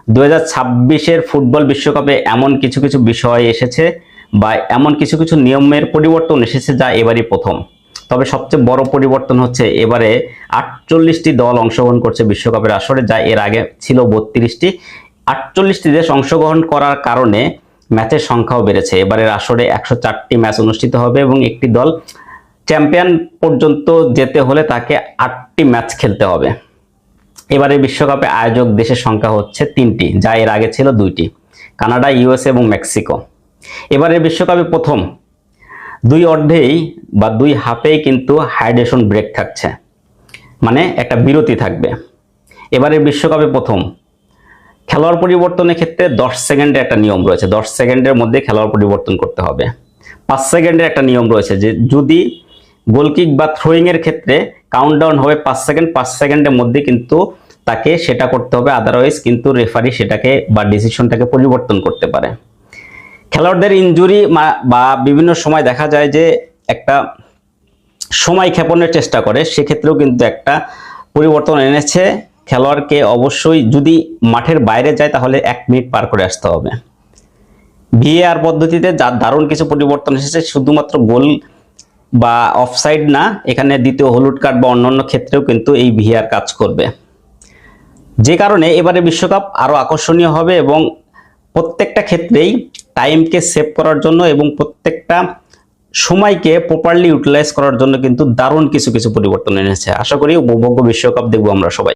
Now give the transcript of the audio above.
2026-এর football বিশ্বকাপে এমন কিছু কিছু বিষয় এসেছে বা এমন কিছু কিছু নিয়মের পরিবর্তন এসেছে যা এবারই প্রথম। তবে সবচেয়ে বড় পরিবর্তন হচ্ছে এবারে 48টি দল অংশগ্রহণ করছে বিশ্বকাপের আসরে, যা এর আগে ছিল 32টি। 48টি দেশ অংশগ্রহণ করার কারণে ম্যাচের সংখ্যাও বেড়েছে। এবারের আসরে 104টি ম্যাচ অনুষ্ঠিত হবে এবং একটি দল চ্যাম্পিয়ন পর্যন্ত যেতে হলে তাকে 8টি ম্যাচ খেলতে হবে। এবারে বিশ্বকাপে আয়োজক দেশের সংখ্যা হচ্ছে 3টি, যা এর আগে ছিল 2টি, কানাডা, ইউএসএ এবং মেক্সিকো। এবারে বিশ্বকাপে প্রথম 2 অর্ধেই বা 2 হাফেই কিন্তু হাইড্রেশন ব্রেক থাকছে, মানে একটা বিরতি থাকবে। এবারে বিশ্বকাপে প্রথম খেলোয়াড় পরিবর্তনের ক্ষেত্রে 10 সেকেন্ডের একটা নিয়ম রয়েছে। 10 সেকেন্ডের মধ্যে খেলোয়াড় পরিবর্তন করতে হবে। 5 সেকেন্ডের একটা নিয়ম রয়েছে যে যদি গোলকিক বা থ্রোয়িং এর ক্ষেত্রে কাউন্টডাউন হবে 5 সেকেন্ড, 5 সেকেন্ডের মধ্যে কিন্তু তাকে সেটা করতে হবে, আদারওয়াইজ কিন্তু রেফারি সেটাকে বা ডিসিশনটাকে পরিবর্তন করতে পারে। খেলোয়াড়দের ইনজুরি বা বিভিন্ন সময় দেখা যায় যে একটা সময় ক্ষেপণের চেষ্টা করে, সেক্ষেত্রেও কিন্তু একটা পরিবর্তন এনেছে। খেলোয়াড়কে অবশ্যই যদি মাঠের বাইরে যায় তাহলে 1 মিনিট পার করে আসতে হবে। ভিএআর পদ্ধতিতে দারুণ কিছু পরিবর্তন এসেছে, শুধুমাত্র গোল বা অফসাইড না, এখানে দ্বিতীয় হলুদ কার্ড বা অন্যান্য ক্ষেত্রেও কিন্তু এই ভিএআর কাজ করবে, যে কারণে এবারে বিশ্বকাপ আরো আকর্ষণীয় হবে এবং প্রত্যেকটা ক্ষেত্রেই টাইমকে সেভ করার জন্য এবং প্রত্যেকটা সময়কে প্রপারলি ইউটিলাইজ করার জন্য কিন্তু দারুণ কিছু কিছু পরিবর্তন এনেছে। আশা করি উপভোগ্য বিশ্বকাপ দেখবো আমরা সবাই।